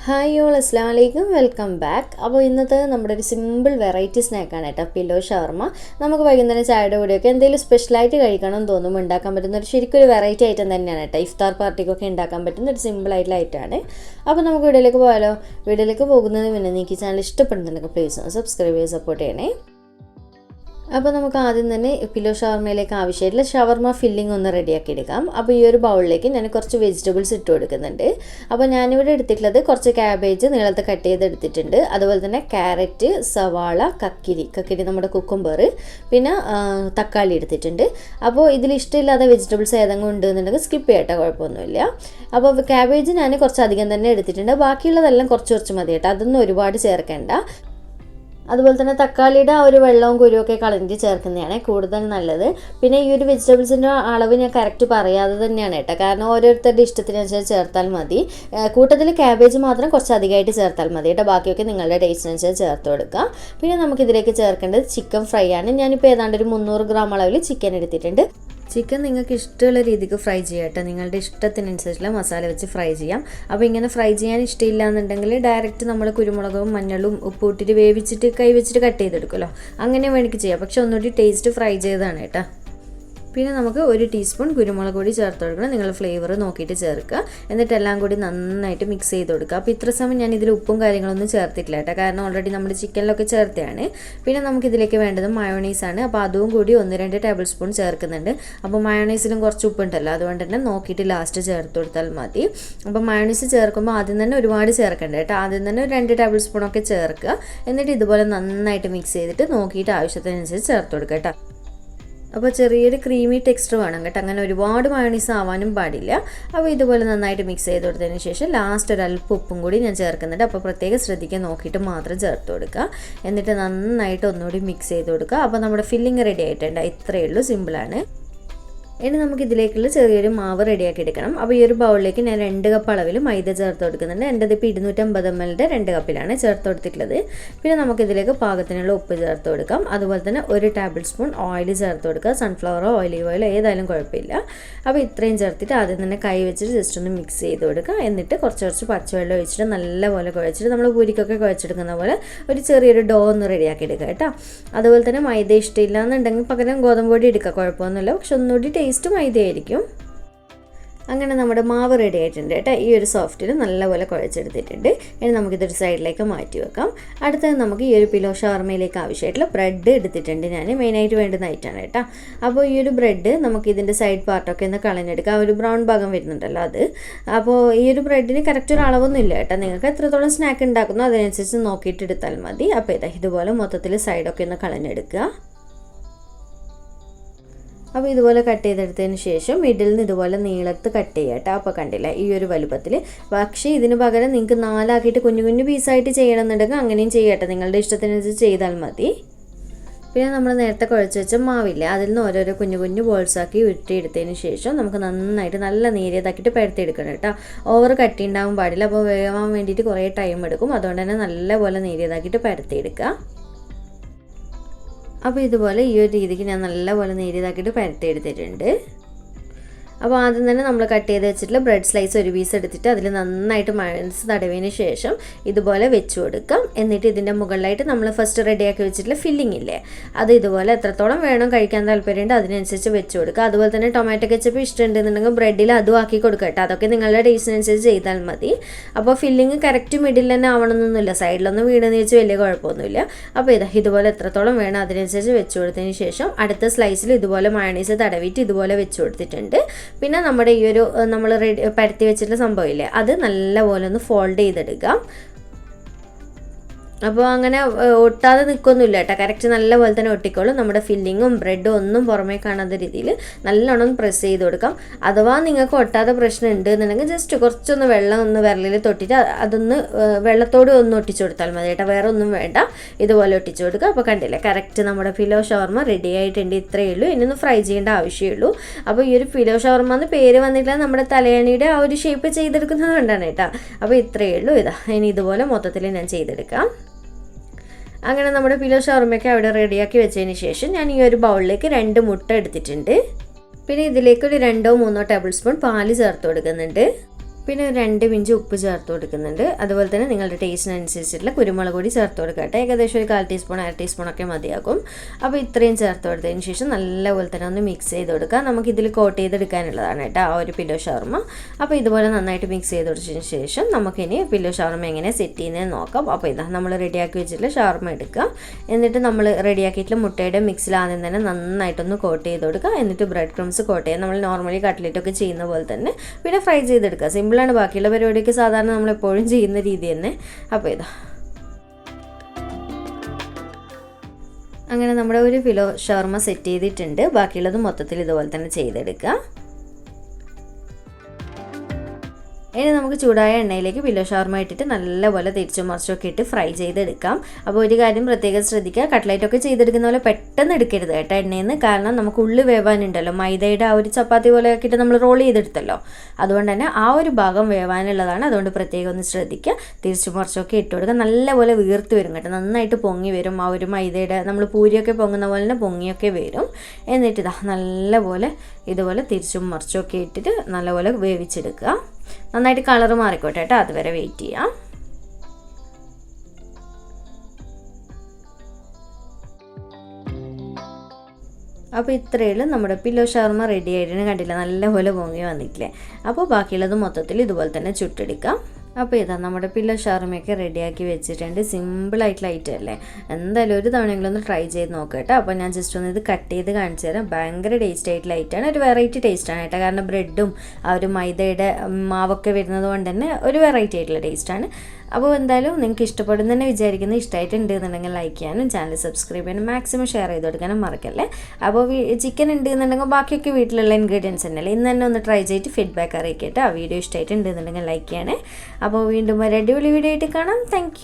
Hi all അസ്സലാമു അലൈക്കും welcome back. അപ്പോൾ ഇന്നത്തെ നമ്മുടെ ഒരു സിമ്പിൾ വെറൈറ്റി സ്നാക്കാണ് കേട്ടോ പില്ലോ ഷവർമ. നമുക്ക് വൈകുന്നേരം ചായയുടെ കൂടെയൊക്കെ എന്തെങ്കിലും സ്പെഷ്യലായിട്ട് കഴിക്കണം എന്ന് തോന്നുമ്പോൾ ഉണ്ടാക്കാൻ പറ്റുന്ന ഒരു ശരിക്കും ഒരു വെറൈറ്റി ഐറ്റം തന്നെയാണ് കേട്ടോ. ഇഫ്താർ പാർട്ടിക്കൊക്കെ ഉണ്ടാക്കാൻ പറ്റുന്ന ഒരു സിമ്പിൾ ആയിട്ടുള്ള ഐറ്റമാണ്. അപ്പോൾ നമുക്ക് വീഡിയോയിലേക്ക് പോകാമല്ലോ. വീഡിയോയിലേക്ക് പോകുന്നതിന് മുന്നേ നിങ്ങൾക്ക് ചാനൽ ഇഷ്ടപ്പെടുന്നുണ്ടെങ്കിൽ പ്ലീസ് ഒന്ന് സബ്സ്ക്രൈബ് ചെയ്ത് സപ്പോർട്ട് ചെയ്യണേ. അപ്പോൾ നമുക്ക് ആദ്യം തന്നെ പില്ലോ ഷവർമയിലേക്ക് ആവശ്യമായിട്ടുള്ള ഷവർമ ഫില്ലിംഗ് ഒന്ന് റെഡിയാക്കി എടുക്കാം. അപ്പോൾ ഈ ഒരു ബൗളിലേക്ക് ഞാൻ കുറച്ച് വെജിറ്റബിൾസ് ഇട്ട് കൊടുക്കുന്നുണ്ട്. അപ്പോൾ ഞാനിവിടെ എടുത്തിട്ടുള്ളത് കുറച്ച് ക്യാബേജ് നീളത്തിൽ കട്ട് ചെയ്തെടുത്തിട്ടുണ്ട്. അതുപോലെ തന്നെ ക്യാരറ്റ്, സവാള, കക്കിരി നമ്മുടെ കുക്കുംബർ, പിന്നെ തക്കാളി എടുത്തിട്ടുണ്ട്. അപ്പോൾ ഇതിൽ ഇഷ്ടമില്ലാത്ത വെജിറ്റബിൾസ് ഏതെങ്കിലും ഉണ്ടെന്നുണ്ടെങ്കിൽ സ്കിപ്പ് ചെയ്യട്ടെ, കുഴപ്പമൊന്നുമില്ല. അപ്പോൾ ക്യാബേജ് ഞാൻ കുറച്ച് അധികം തന്നെ എടുത്തിട്ടുണ്ട്. ബാക്കിയുള്ളതെല്ലാം കുറച്ച് മതി കേട്ടോ, അതൊന്നും ഒരുപാട് ചേർക്കേണ്ട. അതുപോലെ തന്നെ തക്കാളിയുടെ ആ ഒരു വെള്ളവും കുരുവൊക്കെ കളഞ്ഞ് ചേർക്കുന്നതാണ് കൂടുതൽ നല്ലത്. പിന്നെ ഈ ഒരു വെജിറ്റബിൾസിൻ്റെ അളവ് ഞാൻ കറക്റ്റ് പറയാതെ തന്നെയാണ് കേട്ടോ, കാരണം ഓരോരുത്തരുടെ ഇഷ്ടത്തിനനുസരിച്ച് ചേർത്താൽ മതി. കൂട്ടത്തിൽ ക്യാബേജ് മാത്രം കുറച്ച് അധികമായിട്ട് ചേർത്താൽ മതി കേട്ടോ, ബാക്കിയൊക്കെ നിങ്ങളുടെ ടേസ്റ്റിനനുസരിച്ച് ചേർത്ത് കൊടുക്കുക. പിന്നെ നമുക്കിതിലേക്ക് ചേർക്കേണ്ടത് ചിക്കൻ ഫ്രൈ ആണ്. ഞാനിപ്പോൾ ഏതാണ്ട് ഒരു 300 ഗ്രാം അളവിൽ ചിക്കൻ എടുത്തിട്ടുണ്ട്. ചിക്കൻ നിങ്ങൾക്ക് ഇഷ്ടമുള്ള രീതിക്ക് ഫ്രൈ ചെയ്യാം കേട്ടോ, നിങ്ങളുടെ ഇഷ്ടത്തിനനുസരിച്ചുള്ള മസാല വെച്ച് ഫ്രൈ ചെയ്യാം. അപ്പോൾ ഇങ്ങനെ ഫ്രൈ ചെയ്യാൻ ഇഷ്ടമില്ല എന്നുണ്ടെങ്കിൽ ഡയറക്റ്റ് നമ്മൾ കുരുമുളകും മഞ്ഞളും ഉപ്പ് ഇട്ടിട്ട് വേവിച്ചിട്ട് കൈ വെച്ചിട്ട് കട്ട് ചെയ്തെടുക്കുമല്ലോ, അങ്ങനെ വേണമെങ്കിൽ ചെയ്യാം. പക്ഷെ ഒന്നുകൂടി ടേസ്റ്റ് ഫ്രൈ ചെയ്തതാണ് കേട്ടോ. പിന്നെ നമുക്ക് 1 ടീസ്പൂൺ കുരുമുളക് പൊടി ചേർത്ത് കൊടുക്കണം. നിങ്ങൾ ഫ്ലേവർ നോക്കിയിട്ട് ചേർക്കുക. എന്നിട്ട് എല്ലാം കൂടി നന്നായിട്ട് മിക്സ് ചെയ്ത് കൊടുക്കുക. അപ്പോൾ ഇത്ര സമയം ഞാൻ ഇതിൽ ഉപ്പും കാര്യങ്ങളൊന്നും ചേർത്തിട്ടില്ല കേട്ടോ, കാരണം ഓൾറെഡി നമ്മുടെ ചിക്കനിലൊക്കെ ചേർത്താണ്. പിന്നെ നമുക്കിതിലേക്ക് വേണ്ടത് മയോണൈസാണ്. അപ്പോൾ അതും കൂടി 1-2 ടേബിൾ സ്പൂൺ ചേർക്കുന്നുണ്ട്. അപ്പോൾ മയോണൈസിലും കുറച്ച് ഉപ്പുണ്ടല്ലോ, അതുകൊണ്ട് തന്നെ നോക്കിയിട്ട് ലാസ്റ്റ് ചേർത്ത് കൊടുത്താൽ മതി. അപ്പോൾ മയോണൈസ് ചേർക്കുമ്പോൾ ആദ്യം തന്നെ ഒരുപാട് ചേർക്കണ്ട കേട്ടോ, ആദ്യം തന്നെ 2 ടേബിൾ സ്പൂണൊക്കെ ചേർക്കുക. എന്നിട്ട് ഇതുപോലെ നന്നായിട്ട് മിക്സ് ചെയ്തിട്ട് നോക്കിയിട്ട് ആവശ്യത്തിനനുസരിച്ച് ചേർത്ത് കൊടുക്കുക കേട്ടോ. അപ്പോൾ ചെറിയൊരു ക്രീമി ടെക്സ്ചർ വേണം കേട്ടോ, അങ്ങനെ ഒരുപാട് മയോണൈസ് ആവാനും പാടില്ല. അപ്പോൾ ഇതുപോലെ നന്നായിട്ട് മിക്സ് ചെയ്ത് കൊടുത്തതിന് ശേഷം ലാസ്റ്റ് ഒരു അല്പം ഉപ്പും കൂടി ഞാൻ ചേർക്കുന്നുണ്ട്. അപ്പോൾ പ്രത്യേകം ശ്രദ്ധിക്കാൻ നോക്കിയിട്ട് മാത്രം ചേർത്ത് കൊടുക്കുക. എന്നിട്ട് നന്നായിട്ട് ഒന്നുകൂടി മിക്സ് ചെയ്ത് കൊടുക്കുക. അപ്പോൾ നമ്മുടെ ഫില്ലിങ് റെഡി ആയിട്ടുണ്ട്. ഇത്രയേ ഉള്ളൂ, സിമ്പിളാണ്. ഇനി നമുക്ക് ഇതിലേക്കുള്ള ചെറിയൊരു മാവ് റെഡിയാക്കി എടുക്കണം. അപ്പോൾ ഈ ഒരു ബൗളിലേക്ക് ഞാൻ 2 കപ്പ് അളവിൽ മൈദ ചേർത്ത് കൊടുക്കുന്നുണ്ട്. എൻ്റെ ഇപ്പോൾ 250 ml 2 കപ്പിലാണ് ചേർത്ത് കൊടുത്തിട്ടുള്ളത്. പിന്നെ നമുക്കിതിലേക്ക് പാകത്തിനുള്ള ഉപ്പ് ചേർത്ത് കൊടുക്കാം. അതുപോലെ തന്നെ 1 ടേബിൾ സ്പൂൺ ഓയിൽ ചേർത്ത് കൊടുക്കുക. സൺഫ്ലവറോ ഓലിവ് ഓയിലോ ഏതായാലും കുഴപ്പമില്ല. അപ്പോൾ ഇത്രയും ചേർത്തിട്ട് ആദ്യം തന്നെ കൈ വെച്ചിട്ട് ജസ്റ്റ് ഒന്ന് മിക്സ് ചെയ്ത് കൊടുക്കുക. എന്നിട്ട് കുറച്ച് പച്ചവെള്ളം ഒഴിച്ചിട്ട് നല്ലപോലെ കുഴച്ചിട്ട് നമ്മൾ പൂരിക്കൊക്കെ കുഴച്ചെടുക്കുന്ന പോലെ ഒരു ചെറിയൊരു ഡോ ഒന്ന് റെഡിയാക്കി എടുക്കുക കേട്ടോ. അതുപോലെ തന്നെ മൈദ ഇഷ്ടമില്ല എന്നുണ്ടെങ്കിൽ പകരം ഗോതമ്പ് പൊടി എടുക്കുക, കുഴപ്പമൊന്നുമില്ല. പക്ഷെ ഒന്നുകൂടി ടേസ്റ്റ് മൈദയായിരിക്കും. അങ്ങനെ നമ്മുടെ മാവ് റെഡി ആയിട്ടുണ്ട് കേട്ടോ. ഈ ഒരു സോഫ്റ്റിൽ നല്ലപോലെ കുഴച്ചെടുത്തിട്ടുണ്ട്. ഇനി നമുക്കിതൊരു സൈഡിലേക്ക് മാറ്റി വെക്കാം. അടുത്തത് നമുക്ക് ഈ ഒരു പില്ലോ ഷവർമയിലേക്ക് ആവശ്യമായിട്ടുള്ള ബ്രെഡ് എടുത്തിട്ടുണ്ട്. ഞാൻ മെയിനായിട്ട് വേണ്ടുന്ന ഐറ്റമാണ് കേട്ടോ. അപ്പോൾ ഈ ഒരു ബ്രെഡ് നമുക്ക് ഇതിൻ്റെ സൈഡ് പാർട്ടൊക്കെ ഒന്ന് കളഞ്ഞെടുക്കാം. ആ ഒരു ബ്രൗൺ ഭാഗം വരുന്നുണ്ടല്ലോ അത്. അപ്പോൾ ഈ ഒരു ബ്രെഡിന് കറക്റ്റ് ഒരു അളവൊന്നും ഇല്ല കേട്ടോ, നിങ്ങൾക്ക് എത്രത്തോളം സ്നാക്ക് ഉണ്ടാക്കുന്നോ അതിനനുസരിച്ച് നോക്കിയിട്ട് എടുത്താൽ മതി. അപ്പോൾ ഇതുപോലെ മൊത്തത്തിൽ സൈഡൊക്കെ ഒന്ന് കളഞ്ഞെടുക്കുക. അപ്പോൾ ഇതുപോലെ കട്ട് ചെയ്തെടുത്തതിന് ശേഷം മിഡിൽ നിന്ന് ഇതുപോലെ നീളത്ത് കട്ട് ചെയ്യുക കേട്ടോ. അപ്പോൾ കണ്ടില്ല ഈ ഒരു വലുപ്പത്തിൽ. പക്ഷേ ഇതിന് പകരം നിങ്ങൾക്ക് 4 ആക്കിയിട്ട് കുഞ്ഞു പീസായിട്ട് ചെയ്യണമെന്നുണ്ടെങ്കിൽ അങ്ങനെയും ചെയ്യട്ടെ, നിങ്ങളുടെ ഇഷ്ടത്തിനനുസരിച്ച് ചെയ്താൽ മതി. പിന്നെ നമ്മൾ നേരത്തെ കുഴച്ച് വെച്ച മാവില്ല, അതിൽ നിന്ന് ഓരോരോ കുഞ്ഞു ബോൾസാക്കി ഉരുട്ടിയെടുത്തതിന് ശേഷം നമുക്ക് നന്നായിട്ട് നല്ല നേരിയതാക്കിയിട്ട് പരത്തിയെടുക്കണം കേട്ടോ. ഓവർ കട്ടി ഉണ്ടാവാൻ പാടില്ല, അപ്പോൾ വേവാൻ വേണ്ടിയിട്ട് കുറേ ടൈം എടുക്കും. അതുകൊണ്ട് തന്നെ നല്ലപോലെ നേരിയതാക്കിയിട്ട് പരത്തിയെടുക്കുക. അപ്പോൾ ഇതുപോലെ ഈ ഒരു രീതിക്ക് ഞാൻ നല്ലപോലെ നേരിയതാക്കിയിട്ട് പരത്തിയെടുത്തിട്ടുണ്ട്. അപ്പോൾ ആദ്യം തന്നെ നമ്മൾ കട്ട് ചെയ്ത് വെച്ചിട്ടുള്ള ബ്രെഡ് സ്ലൈസ് 1 പീസ് എടുത്തിട്ട് അതിൽ നന്നായിട്ട് മയോണൈസ് തടവിന് ശേഷം ഇതുപോലെ വെച്ച് കൊടുക്കാം. എന്നിട്ട് ഇതിൻ്റെ മുകളിലായിട്ട് നമ്മൾ ഫസ്റ്റ് റെഡിയാക്കി വെച്ചിട്ടുള്ള ഫില്ലിംഗ് ഇല്ലേ, അത് ഇതുപോലെ എത്രത്തോളം വേണം കഴിക്കാൻ താല്പര്യമുണ്ട് അതിനനുസരിച്ച് വെച്ച് കൊടുക്കുക. അതുപോലെ തന്നെ ടൊമാറ്റോ കെച്ചപ്പ് ഇഷ്ടമുണ്ടെന്നുണ്ടെങ്കിൽ ബ്രെഡിൽ അതും ആക്കി കൊടുക്കുക കേട്ടോ, അതൊക്കെ നിങ്ങളുടെ ടേസ്റ്റിനനുസരിച്ച് ചെയ്താൽ മതി. അപ്പോൾ ഫില്ലിംഗ് കറക്റ്റ് മിഡിൽ തന്നെ ആവണമെന്നൊന്നുമില്ല, സൈഡിലൊന്നും വീണെന്ന് വെച്ച് വലിയ കുഴപ്പമൊന്നുമില്ല. അപ്പോൾ ഇതുപോലെ എത്രത്തോളം വേണം അതിനനുസരിച്ച് വെച്ച് കൊടുത്തതിന് ശേഷം അടുത്ത സ്ലൈസിൽ ഇതുപോലെ മയോണൈസ് തടവിയിട്ട് ഇതുപോലെ വെച്ച് കൊടുത്തിട്ടുണ്ട്. പിന്നെ നമ്മുടെ ഈ ഒരു നമ്മൾ പരത്തി വെച്ചിട്ടുള്ള സംഭവമില്ലേ, അത് നല്ലപോലെ ഒന്ന് ഫോൾഡ് ചെയ്തെടുക്കാം. അപ്പോൾ അങ്ങനെ ഒട്ടാതെ നിൽക്കൊന്നുമില്ല കേട്ടോ, കറക്റ്റ് നല്ലപോലെ തന്നെ ഒട്ടിക്കോളും. നമ്മുടെ ഫില്ലിങ്ങും ബ്രെഡും ഒന്നും പുറമേ കാണാത്ത രീതിയിൽ നല്ലോണം പ്രസ് ചെയ്ത് കൊടുക്കാം. അഥവാ നിങ്ങൾക്ക് ഒട്ടാതെ പ്രശ്നം ഉണ്ട് എന്നുണ്ടെങ്കിൽ ജസ്റ്റ് കുറച്ചൊന്ന് വെള്ളം ഒന്ന് വിരലിൽ തൊട്ടിട്ട് അതൊന്ന് വെള്ളത്തോട് ഒന്ന് ഒട്ടിച്ചു കൊടുത്താൽ മതി കേട്ടോ, വേറെ ഒന്നും വേണ്ട. ഇതുപോലെ ഒട്ടിച്ചു കൊടുക്കുക. അപ്പോൾ കണ്ടില്ലേ കറക്റ്റ് നമ്മുടെ പില്ലോ ഷവർമ റെഡി ആയിട്ടുണ്ട്. ഇത്രയേ ഉള്ളൂ, ഇനിയൊന്ന് ഫ്രൈ ചെയ്യേണ്ട ആവശ്യമേ ഉള്ളൂ. അപ്പോൾ ഈ ഒരു പില്ലോ ഷവർമ എന്ന് പേര് വന്നിട്ടില്ല, നമ്മുടെ തലയണിയുടെ ആ ഒരു ഷേപ്പ് ചെയ്തെടുക്കുന്നത് കൊണ്ടാണ് കേട്ടോ. അപ്പോൾ ഇത്രയേ ഉള്ളൂ. ഇനി ഇതുപോലെ മൊത്തത്തിൽ ഞാൻ ചെയ്തെടുക്കാം. അങ്ങനെ നമ്മുടെ പില്ലോ ഷവർമയൊക്കെ അവിടെ റെഡിയാക്കി വെച്ചതിന് ശേഷം ഞാൻ ഈ ഒരു ബൗളിലേക്ക് 2 മുട്ട എടുത്തിട്ടുണ്ട്. പിന്നെ ഇതിലേക്ക് ഒരു 2-3 ടേബിൾ സ്പൂൺ പാല് ചേർത്ത് കൊടുക്കുന്നുണ്ട്. പിന്നെ ഒരു 2 പിഞ്ച് ഉപ്പ് ചേർത്ത് കൊടുക്കുന്നുണ്ട്. അതുപോലെ തന്നെ നിങ്ങളുടെ ടേസ്റ്റിനനുസരിച്ചിട്ടുള്ള കുരുമുളക് പൊടി ചേർത്ത് കൊടുക്കട്ടെ. ഏകദേശം ഒരു 1/4 ടീസ്പൂൺ 1/2 ടീസ്പൂണൊക്കെ മതിയാകും. അപ്പോൾ ഇത്രയും ചേർത്ത് കൊടുത്തതിന് ശേഷം നല്ലപോലെ തന്നെ ഒന്ന് മിക്സ് ചെയ്ത് കൊടുക്കുക. നമുക്കിതിൽ കോട്ട് ചെയ്തെടുക്കാനുള്ളതാണ് കേട്ടോ ആ ഒരു പില്ലോ ഷവർമ. അപ്പോൾ ഇതുപോലെ നന്നായിട്ട് മിക്സ് ചെയ്ത് കൊടുത്തതിന് ശേഷം നമുക്കിനി പില്ലോ ഷവർമ എങ്ങനെ സെറ്റ് ചെയ്യുന്നതെന്ന് നോക്കാം. അപ്പോൾ ഇതാ നമ്മൾ റെഡിയാക്കി വെച്ചിട്ടുള്ള ഷവർമ എടുക്കുക. എന്നിട്ട് നമ്മൾ റെഡിയാക്കിയിട്ടുള്ള മുട്ടയുടെ മിക്സിൽ ആദ്യം തന്നെ നന്നായിട്ടൊന്ന് കോട്ട് ചെയ്ത് കൊടുക്കുക. എന്നിട്ട് ബ്രെഡ് ക്രംസ് കോട്ട് ചെയ്യുക. നമ്മൾ നോർമലി കട്ട്ലറ്റൊക്കെ ചെയ്യുന്ന പോലെ തന്നെ പിന്നെ ഫ്രൈ ചെയ്തെടുക്കുക. സിമ്പിളാണ്. ബാക്കിയുള്ള പരിപാടിയൊക്കെ സാധാരണ നമ്മളെപ്പോഴും ചെയ്യുന്ന രീതി തന്നെ. അപ്പോൾ ഇതാ അങ്ങനെ നമ്മുടെ ഒരു പില്ലോ ഷവർമ സെറ്റ് ചെയ്തിട്ടുണ്ട്. ബാക്കിയുള്ളത് മൊത്തത്തിൽ ഇതുപോലെ തന്നെ ചെയ്തെടുക്കുക. ഇനി നമുക്ക് ചൂടായ എണ്ണയിലേക്ക് പില്ലോ ഷവർമ ഇട്ടിട്ട് നല്ലപോലെ തിരിച്ചും മറിച്ചൊക്കെ ഇട്ട് ഫ്രൈ ചെയ്തെടുക്കാം. അപ്പോൾ ഒരു കാര്യം പ്രത്യേകം ശ്രദ്ധിക്കുക, കട്ട്ലൈറ്റൊക്കെ ചെയ്തെടുക്കുന്ന പോലെ പെട്ടെന്ന് എടുക്കരുത് കേട്ടോ എണ്ണയിൽ നിന്ന്. കാരണം നമുക്ക് ഉള്ളു വേവാനുണ്ടല്ലോ, മൈദയുടെ ആ ഒരു ചപ്പാത്തി പോലെ ആക്കിയിട്ട് നമ്മൾ റോൾ ചെയ്തെടുത്തല്ലോ. അതുകൊണ്ട് തന്നെ ആ ഒരു ഭാഗം വേവാനുള്ളതാണ്. അതുകൊണ്ട് പ്രത്യേകം ഒന്ന് ശ്രദ്ധിക്കുക. തിരിച്ചും മറിച്ചൊക്കെ ഇട്ട് കൊടുക്കുക. നല്ലപോലെ വീർത്ത് വരും കേട്ടോ, നന്നായിട്ട് പൊങ്ങി വരും. ആ ഒരു മൈദയുടെ നമ്മൾ പൂരിയൊക്കെ പൊങ്ങുന്ന പോലെ തന്നെ പൊങ്ങിയൊക്കെ വരും. എന്നിട്ട് ഇതാ നല്ലപോലെ ഇതുപോലെ തിരിച്ചും മറിച്ചൊക്കെ ഇട്ടിട്ട് നല്ലപോലെ വേവിച്ചെടുക്കുക. നന്നായിട്ട് കളറ് മാറിക്കോട്ടെ കേട്ടോ, അതുവരെ വെയിറ്റ് ചെയ്യാം. അപ്പോൾ ഇത്രയുള്ളൂ നമ്മുടെ പില്ലോ ഷവർമ റെഡി ആയിട്ടാണ്. കണ്ടില്ല, നല്ലപോലെ പൊങ്ങി വന്നിട്ടില്ലേ. അപ്പോൾ ബാക്കിയുള്ളത് മൊത്തത്തിൽ ഇതുപോലെ തന്നെ ചുട്ടെടുക്കാം. അപ്പോൾ ഇതാ നമ്മുടെ പില്ലോ ഷവർമയൊക്കെ റെഡിയാക്കി വെച്ചിട്ടുണ്ട്. സിമ്പിളായിട്ടുള്ള ഐറ്റം അല്ലേ. എന്തായാലും ഒരു തവണയെങ്കിലും ഒന്ന് ട്രൈ ചെയ്ത് നോക്കട്ടെ. അപ്പോൾ ഞാൻ ജസ്റ്റ് ഒന്ന് ഇത് കട്ട് ചെയ്ത് കാണിച്ചു തരാം. ഭയങ്കര ടേസ്റ്റ് ആയിട്ടുള്ള ഐറ്റമാണ്. ഒരു വെറൈറ്റി ടേസ്റ്റാണ് കേട്ടോ. കാരണം ബ്രെഡും ആ ഒരു മൈദയുടെ മാവൊക്കെ വരുന്നത് കൊണ്ട് തന്നെ ഒരു വെറൈറ്റി ആയിട്ടുള്ള ടേസ്റ്റാണ്. അപ്പോൾ എന്തായാലും നിങ്ങൾക്ക് ഇഷ്ടപ്പെടുന്നു തന്നെ വിചാരിക്കുന്നത്. ഇഷ്ടമായിട്ടുണ്ട് എന്നുണ്ടെങ്കിൽ ലൈക്ക് ചെയ്യാനും ചാനൽ സബ്സ്ക്രൈബ് ചെയ്യാനും മാക്സിമം ഷെയർ ചെയ്ത് കൊടുക്കാനും മറക്കല്ലേ. അപ്പോൾ ചിക്കൻ ഉണ്ട് എന്നുണ്ടെങ്കിൽ ബാക്കിയൊക്കെ വീട്ടിലുള്ള ഇൻഗ്രീഡിയൻസ് തന്നെയല്ലേ. ഇന്ന് തന്നെ ഒന്ന് ട്രൈ ചെയ്തിട്ട് ഫീഡ്ബാക്ക് അറിയിക്കട്ടെ. ആ വീഡിയോ ഇഷ്ടമായിട്ടുണ്ട് എന്നുണ്ടെങ്കിൽ ലൈക്ക് ചെയ്യണേ. അപ്പോൾ വീണ്ടും ഒരു അടിപൊളി വീഡിയോ ആയിട്ട് കാണാം. താങ്ക്